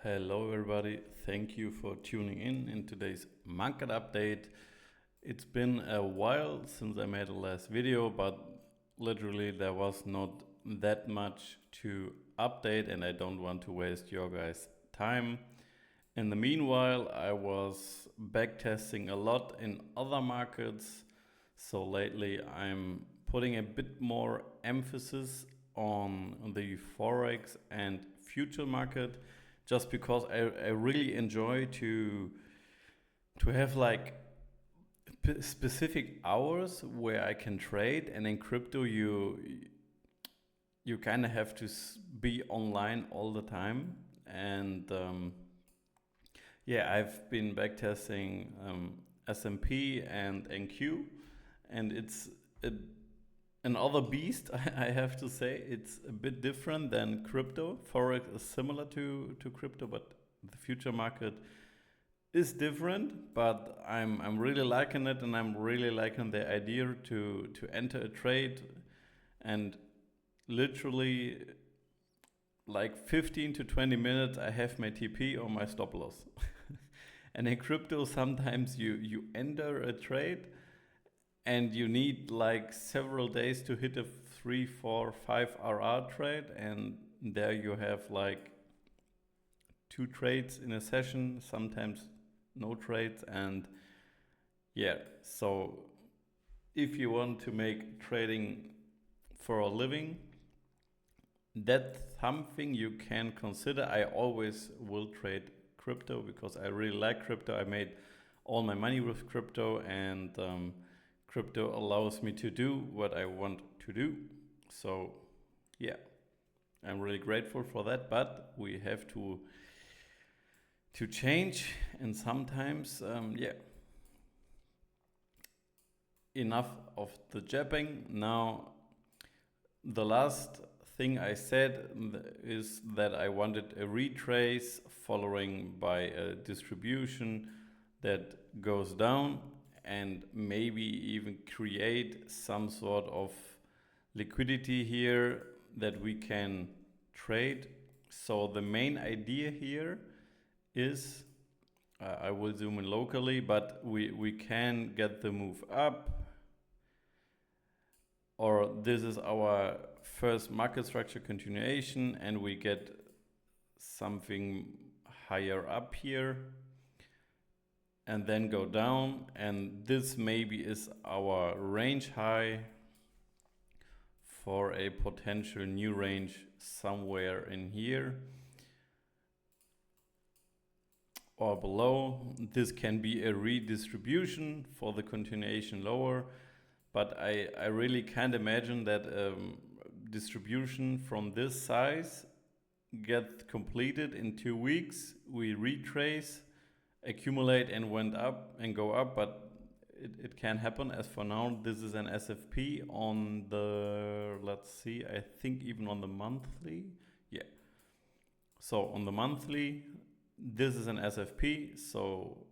Hello everybody, thank you for tuning in today's market update. It's been a while since I made the last video, but literally there was not that much to update and I don't want to waste your guys' time. In the meanwhile, I was backtesting a lot in other markets, so lately I'm putting a bit more emphasis on the Forex and future market, just because I really enjoy to have like specific hours where I can trade, and in crypto you kind of have to be online all the time. And yeah, I've been backtesting S&P and NQ, and it's another beast. I have to say it's a bit different than crypto. Forex is similar to crypto, but the future market is different. But I'm really liking it, and I'm really liking the idea to enter a trade, and literally like 15 to 20 minutes I have my TP or my stop loss. And in crypto sometimes you enter a trade and you need like several days to hit a 3, 4, 5 RR trade, and there you have like 2 trades in a session, sometimes no trades. And yeah, so if you want to make trading for a living, that's something you can consider. I always will trade crypto because I really like crypto. I made all my money with crypto, and crypto allows me to do what I want to do. So yeah, I'm really grateful for that, but we have to change, and sometimes yeah, enough of the jabbing. Now the last thing I said is that I wanted a retrace following by a distribution that goes down, and maybe even create some sort of liquidity here that we can trade. So the main idea here is, I will zoom in locally, but we can get the move up, or this is our first market structure continuation, and we get something higher up here and then go down, and this maybe is our range high for a potential new range somewhere in here or below. This can be a redistribution for the continuation lower, but I really can't imagine that distribution from this size gets completed in 2 weeks. We retrace, accumulate, and went up and go up, but it can happen. As for now, this is an SFP on the, let's see, I think even on the monthly. Yeah, so on the monthly this is an SFP, so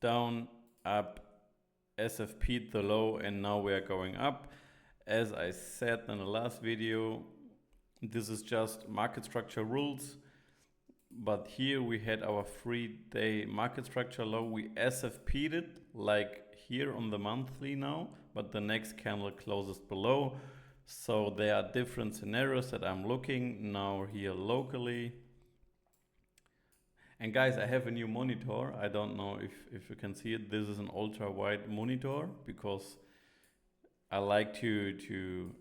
down, up, SFP the low, and now we are going up. As I said in the last video, this is just market structure rules. But here we had our 3-day market structure low. We SFP'd it like here on the monthly now, but the next candle closes below. So there are different scenarios that I'm looking now here locally. And guys, I have a new monitor. I don't know if you can see it. This is an ultra wide monitor because I like to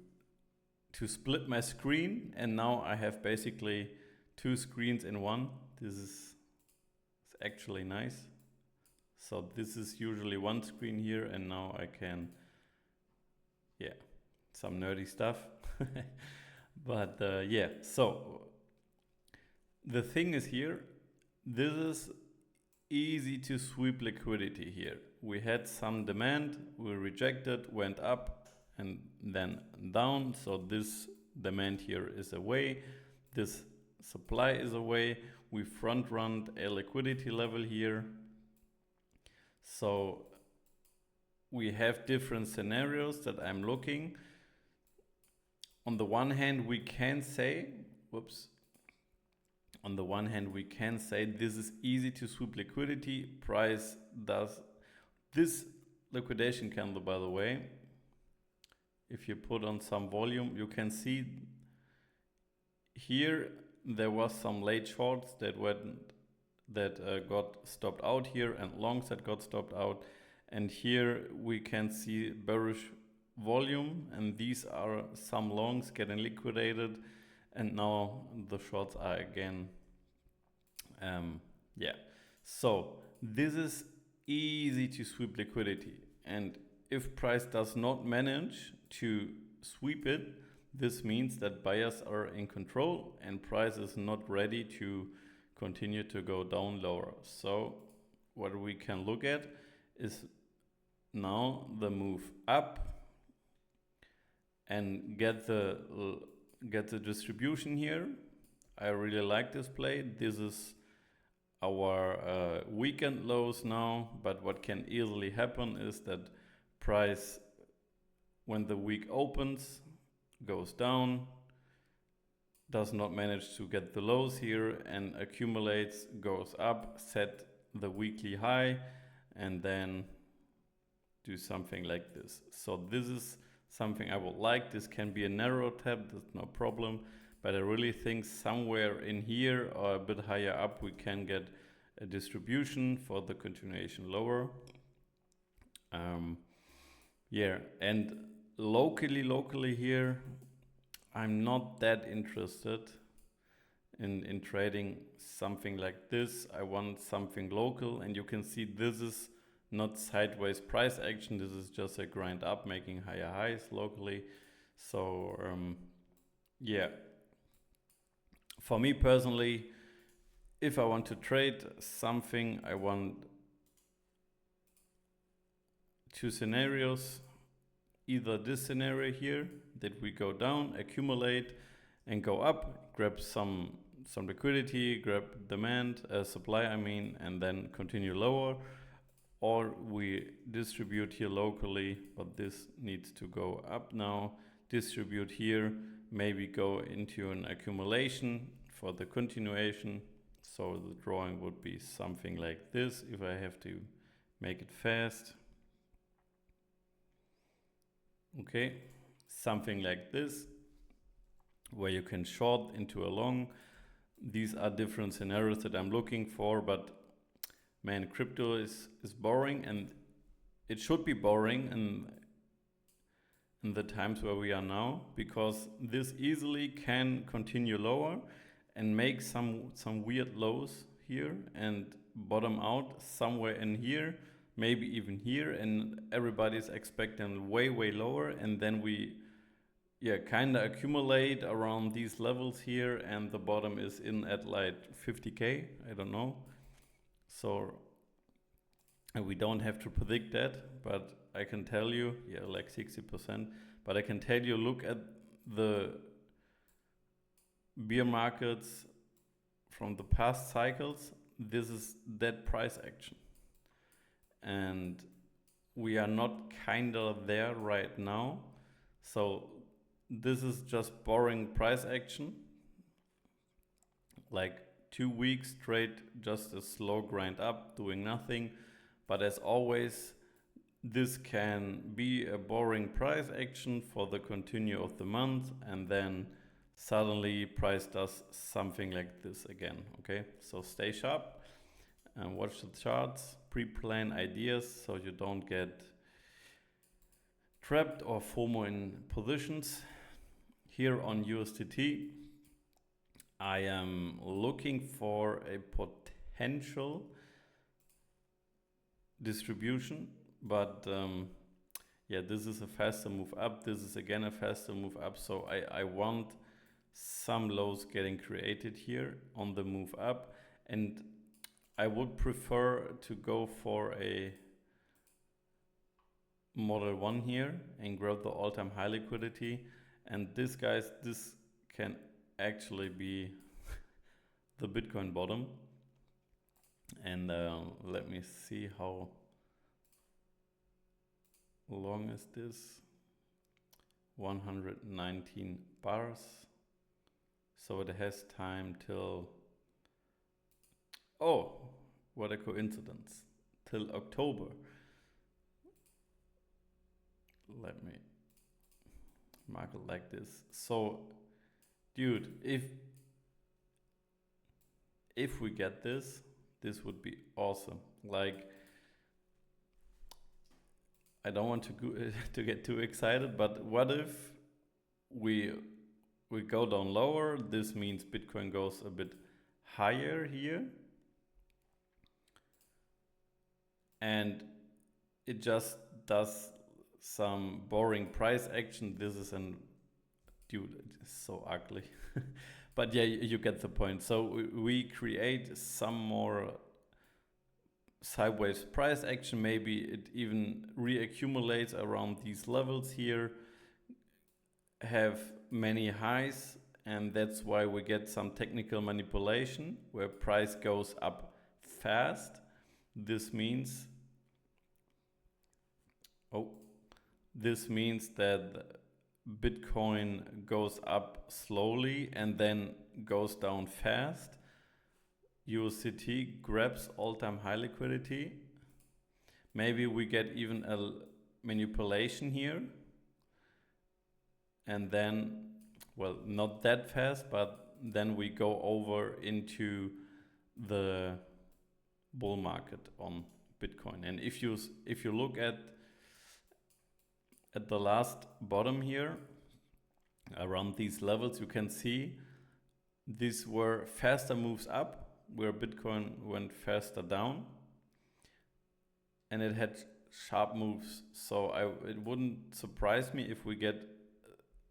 split my screen, and now I have basically 2 screens in one. This is actually nice. So this is usually one screen here, and now I can, yeah, some nerdy stuff. But yeah, so the thing is here, this is easy to sweep liquidity here. We had some demand, we rejected, went up and then down. So this demand here is away, this supply is away. We front run a liquidity level here. So we have different scenarios that I'm looking. On the one hand, we can say, on the one hand, we can say this is easy to sweep liquidity. Price does this liquidation candle, by the way. If you put on some volume, you can see here there was some late shorts that got stopped out here, and longs that got stopped out. And here we can see bearish volume, and these are some longs getting liquidated, and now the shorts are again. So this is easy to sweep liquidity, and if price does not manage to sweep it, this means that buyers are in control and price is not ready to continue to go down lower. So what we can look at is now the move up and get the distribution here. I really like this play. This is our weekend lows now, but what can easily happen is that price, when the week opens, goes down, does not manage to get the lows here, and accumulates, goes up, set the weekly high, and then do something like this. So this is something I would like. This can be a narrow tap, that's no problem, but I really think somewhere in here or a bit higher up we can get a distribution for the continuation lower. And locally here, I'm not that interested in trading something like this. I want something local, and you can see this is not sideways price action. This is just a grind up, making higher highs locally. So for me personally, if I want to trade something, I want two scenarios. Either this scenario here, that we go down, accumulate, and go up, grab some liquidity, grab demand, supply I mean, and then continue lower. Or we distribute here locally, but this needs to go up now, distribute here, maybe go into an accumulation for the continuation. So the drawing would be something like this, if I have to make it fast. Okay, something like this, where you can short into a long. These are different scenarios that I'm looking for, but man, crypto is boring, and it should be boring in the times where we are now, because this easily can continue lower and make some weird lows here and bottom out somewhere in here, maybe even here, and everybody's expecting way lower, and then we kind of accumulate around these levels here, and the bottom is in at like 50k, I don't know. So we don't have to predict that, but I can tell you, like 60%, but I can tell you, look at the bear markets from the past cycles. This is that price action, and we are not kind of there right now. So this is just boring price action, like 2 weeks straight, just a slow grind up, doing nothing. But as always, this can be a boring price action for the continue of the month, and then suddenly price does something like this again. Okay, so stay sharp and watch the charts, pre-plan ideas so you don't get trapped or FOMO in positions. Here on USDT, I am looking for a potential distribution, but this is a faster move up. This is again a faster move up. So I want some lows getting created here on the move up, and I would prefer to go for a model 1 here and grab the all-time high liquidity. And this, guys, this can actually be the Bitcoin bottom. And let me see how long is this. 119 bars. So it has time till Oh, what a coincidence. Till October. Let me mark it like this. So, dude, if we get this, this would be awesome. Like, I don't want to go, to get too excited, but what if we go down lower? This means Bitcoin goes a bit higher here, and it just does some boring price action. This is an dude, it's so ugly. But yeah, you get the point. So we create some more sideways price action. Maybe it even reaccumulates around these levels here, have many highs, and that's why we get some technical manipulation where price goes up fast. This means that Bitcoin goes up slowly and then goes down fast. USDT grabs all-time high liquidity. Maybe we get even a manipulation here. And then, well, not that fast, but then we go over into the bull market on Bitcoin. And if you look at the last bottom here, around these levels, you can see these were faster moves up, where Bitcoin went faster down, and it had sharp moves. So it wouldn't surprise me if we get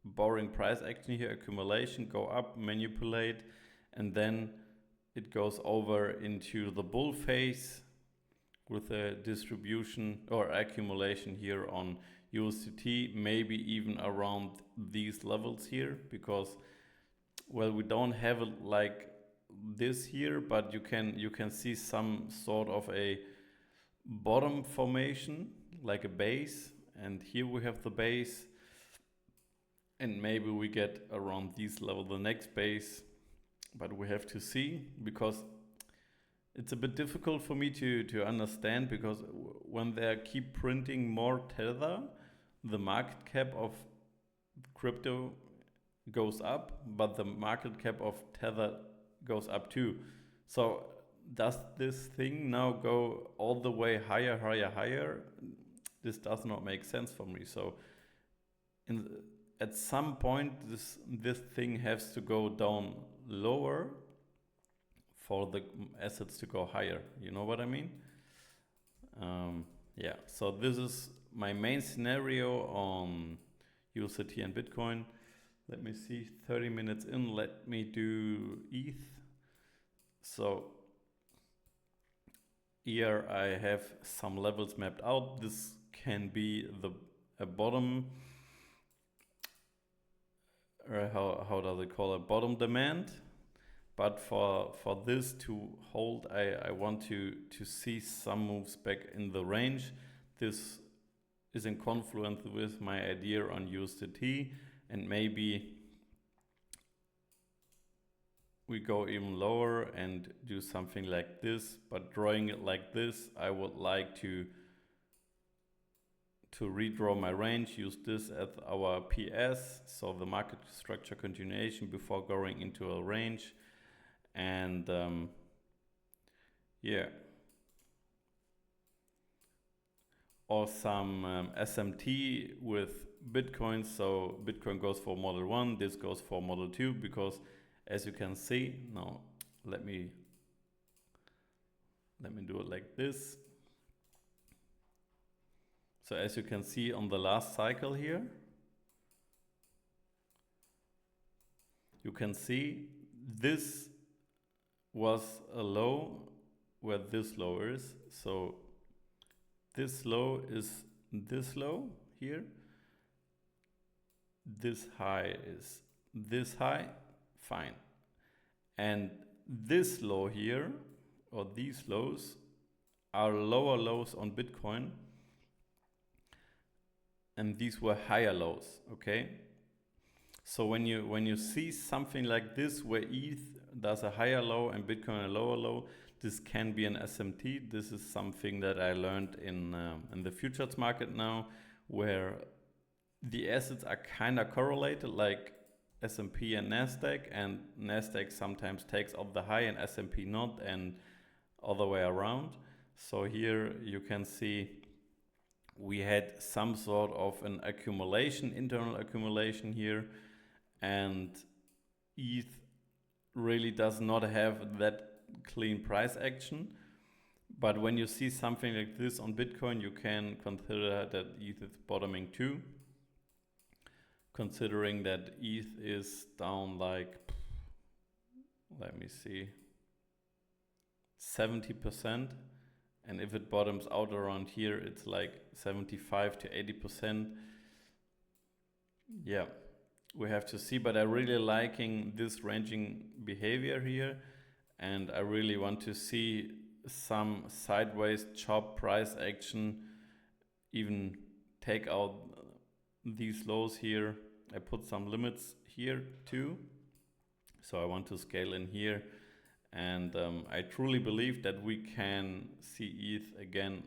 boring price action here, accumulation, go up, manipulate, and then it goes over into the bull phase with a distribution or accumulation here on USDT, maybe even around these levels here, because, well, we don't have it like this here, but you can see some sort of a bottom formation, like a base, and here we have the base, and maybe we get around these level the next base, but we have to see, because it's a bit difficult for me to understand, because when they keep printing more Tether, the market cap of crypto goes up, but the market cap of Tether goes up too. So does this thing now go all the way higher, higher, higher? This does not make sense for me. So at some point, this thing has to go down lower for the assets to go higher. You know what I mean? Yeah, so this is my main scenario on USDT and Bitcoin. Let me see, 30 minutes in, let me do ETH. So here I have some levels mapped out. This can be a bottom, or how does it call it, bottom demand. But for this to hold, I want to see some moves back in the range. This is in confluence with my idea on USDT, and maybe we go even lower and do something like this. But drawing it like this, I would like to redraw my range, use this as our PS, so the market structure continuation before going into a range. And yeah, or some SMT with Bitcoin. So Bitcoin goes for Model 1, this goes for Model 2, because as you can see, now let me do it like this. So as you can see on the last cycle here, you can see this was a low where this low is. So this low is this low here. This high is this high, fine. And this low here, or these lows, are lower lows on Bitcoin. And these were higher lows, okay? So when you see something like this where ETH does a higher low and Bitcoin a lower low, this can be an SMT. This is something that I learned in the futures market now, where the assets are kind of correlated, like S&P and Nasdaq sometimes takes up the high and S&P not, and other way around. So here you can see we had some sort of an accumulation, internal accumulation here, and ETH really does not have that clean price action. But when you see something like this on Bitcoin, you can consider that ETH is bottoming too, considering that ETH is down like, let me see, 70%. And if it bottoms out around here, it's like 75 to 80%. Yeah, we have to see, but I'm really liking this ranging behavior here. And I really want to see some sideways chop price action, even take out these lows here. I put some limits here too. So I want to scale in here. And I truly believe that we can see ETH again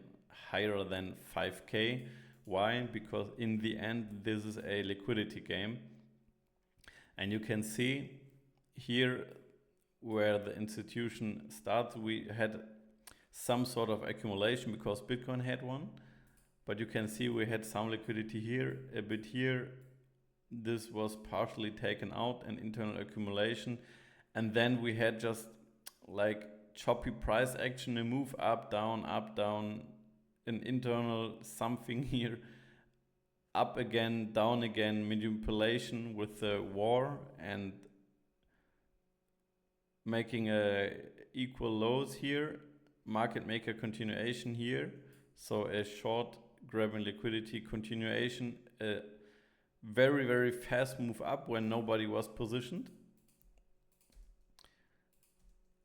higher than 5K. Why? Because in the end, this is a liquidity game. And you can see here where the institution starts, we had some sort of accumulation because Bitcoin had one. But you can see we had some liquidity here, a bit here. This was partially taken out, an internal accumulation. And then we had just like choppy price action, a move up, down, an internal something here, up again, down again, manipulation with the war and making equal lows here, market maker continuation here. So a short grabbing liquidity continuation, a very, very fast move up when nobody was positioned.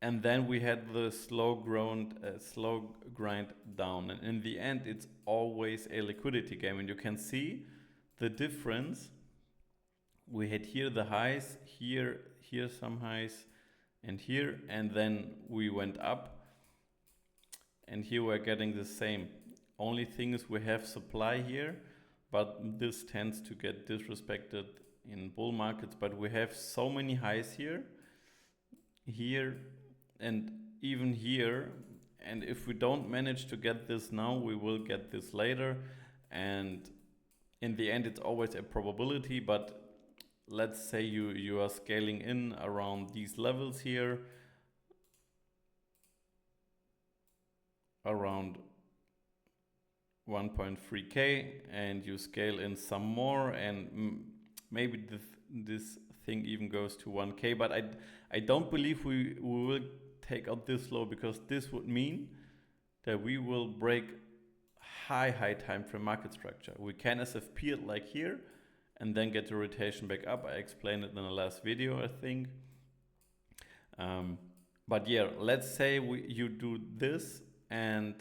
And then we had the slow grind down. And in the end, it's always a liquidity game. And you can see the difference. We had here the highs, here some highs, and here. And then we went up. And here we're getting the same. Only thing is we have supply here, but this tends to get disrespected in bull markets. But we have so many highs here, and even here, and if we don't manage to get this now, we will get this later. And in the end, it's always a probability, but let's say you are scaling in around these levels here, around 1.3K, and you scale in some more, and maybe this thing even goes to 1K, but I don't believe we will take out this low, because this would mean that we will break high time frame market structure. We can SFP it like here and then get the rotation back up. I explained it in the last video, I think. But yeah, let's say you do this, and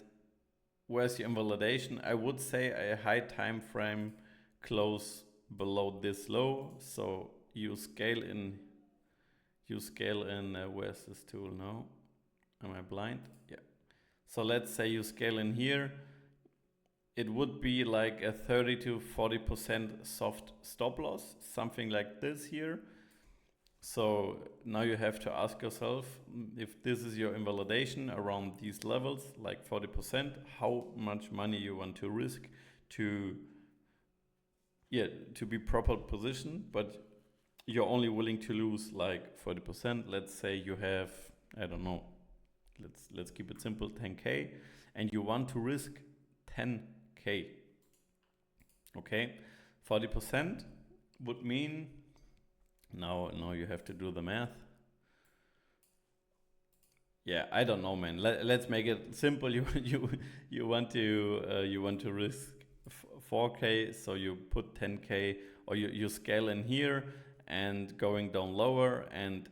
where's your invalidation? I would say a high time frame close below this low. So you scale in, where's this tool now? Am I blind? Yeah. So let's say you scale in here. It would be like a 30 to 40% soft stop loss, something like this here. So now you have to ask yourself, if this is your invalidation around these levels, like 40%, how much money you want to risk to be proper positioned, but you're only willing to lose like 40%. Let's say you have, I don't know, let's keep it simple, 10K, and you want to risk 10K. Okay, 40% would mean, now you have to do the math. Yeah, I don't know, man. Let's make it simple. You want to risk 4K, so you put 10K, or you scale in here and going down lower, and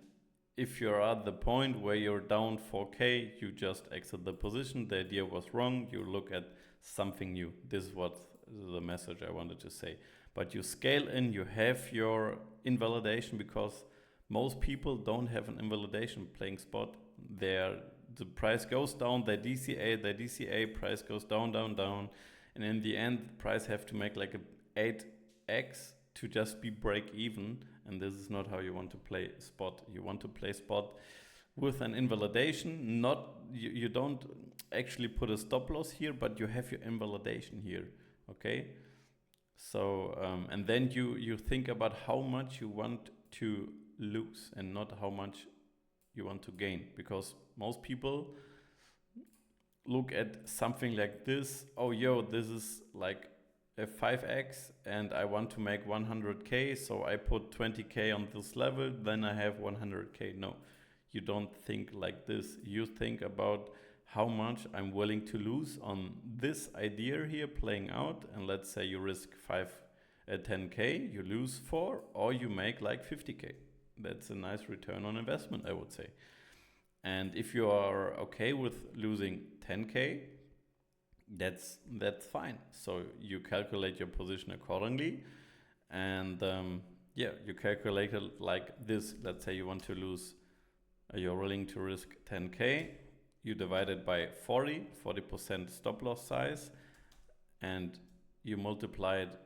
if you're at the point where you're down 4K, you just exit the position. The idea was wrong. You look at something new. This is what the message I wanted to say. But you scale in, you have your invalidation, because most people don't have an invalidation playing spot. They're the price goes down, they DCA, price goes down, and in the end, price have to make like a 8x to just be break even, and this is not how you want to play spot. You want to play spot with an invalidation. Not you don't actually put a stop loss here, but you have your invalidation here. Okay, so and then you think about how much you want to lose and not how much you want to gain, because most people look at something like this. Oh, yo, this is like a 5x and I want to make 100k, so I put 20k on this level, then I have 100k. No, you don't think like this. You think about how much I'm willing to lose on this idea here playing out, and let's say you risk 10k, you lose 4, or you make like 50k. That's a nice return on investment, I would say. And if you are okay with losing 10k, that's fine. So you calculate your position accordingly, and you calculate it like this. Let's say you want to lose, you're willing to risk 10k. You divide it by 40% stop loss size, and you multiply it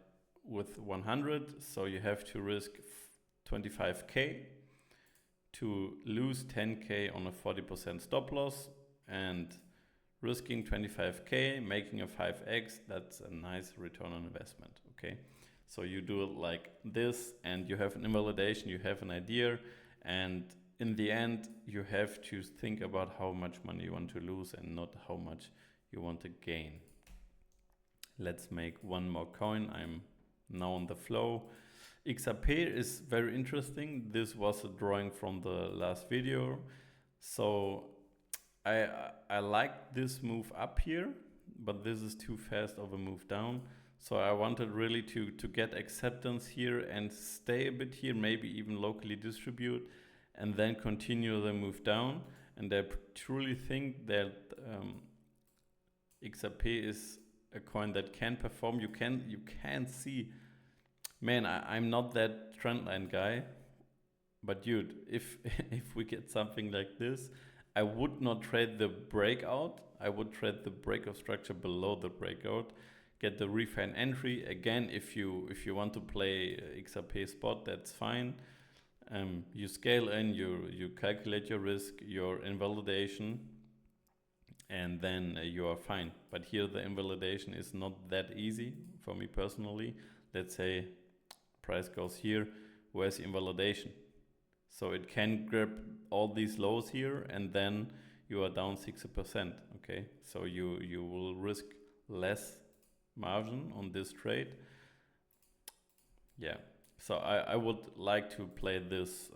with 100. So you have to risk 25k to lose 10k on a 40% stop loss, and risking 25k, making a 5x, that's a nice return on investment. Okay, so you do it like this, and you have an invalidation, you have an idea, and in the end you have to think about how much money you want to lose and not how much you want to gain. Let's make one more coin. I'm now on the flow. XRP is very interesting. This was a drawing from the last video. So I like this move up here, but this is too fast of a move down. So I wanted really to get acceptance here and stay a bit here, maybe even locally distribute, and then continue the move down. And I truly think that XRP is a coin that can perform. You can see, man, I'm not that trendline guy, but dude, if we get something like this, I would not trade the breakout. I would trade the break of structure below the breakout, get the refine entry. Again, if you want to play XRP spot, that's fine. You scale in, you calculate your risk, your invalidation, and then you are fine. But here the invalidation is not that easy for me personally. Let's say price goes here, where's the invalidation? So it can grab all these lows here, and then you are down 60%. Okay, so you will risk less margin on this trade. Yeah, so I would like to play this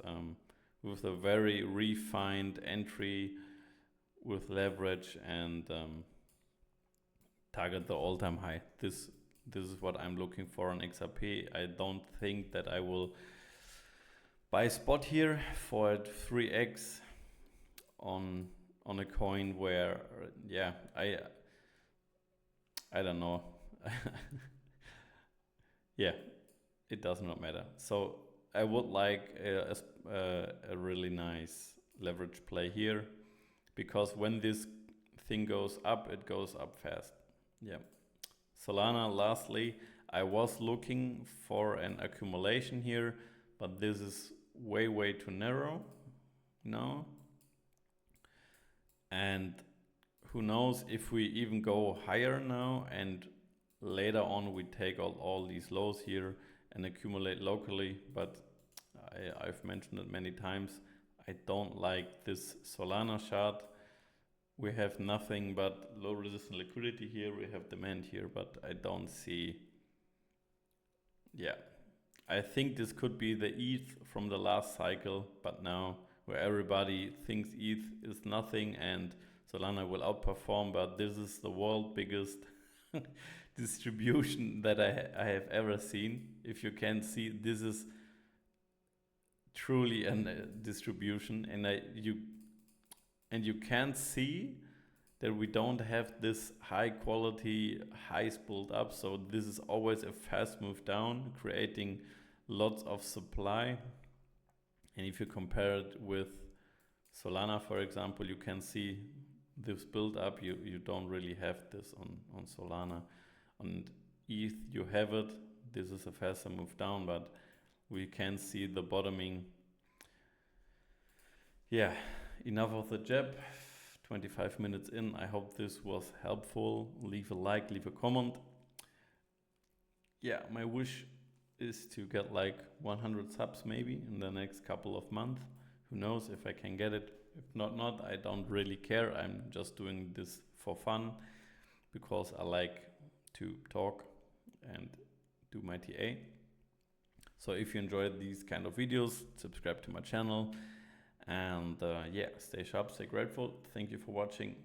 with a very refined entry with leverage and target the all-time high. This is what I'm looking for on XRP. I don't think that I will buy spot here for 3x on a coin where I don't know. Yeah, it does not matter. So I would like a really nice leverage play here, because when this thing goes up, it goes up fast. Yeah. Solana, lastly, I was looking for an accumulation here, but this is way too narrow now. And who knows if we even go higher now, and later on we take all these lows here and accumulate locally. But I've mentioned it many times, I don't like this Solana chart. We have nothing but low resistant liquidity here, we have demand here, but I don't see, I think this could be the ETH from the last cycle, but now where everybody thinks ETH is nothing and Solana will outperform, but this is the world biggest distribution that I have ever seen. If you can see, this is truly a distribution, and you can see that we don't have this high quality highs built up. So this is always a fast move down, creating lots of supply. And if you compare it with Solana, for example, you can see this build up. You don't really have this on Solana. On ETH, you have it. This is a faster move down, but we can see the bottoming. Yeah, enough of the jab. 25 minutes in. I hope this was helpful. Leave a like, leave a comment. Yeah, my wish is to get like 100 subs maybe in the next couple of months. Who knows if I can get it. If not, I don't really care. I'm just doing this for fun because I like to talk and do my TA. So if you enjoyed these kind of videos, subscribe to my channel. And yeah, stay sharp, stay grateful. Thank you for watching.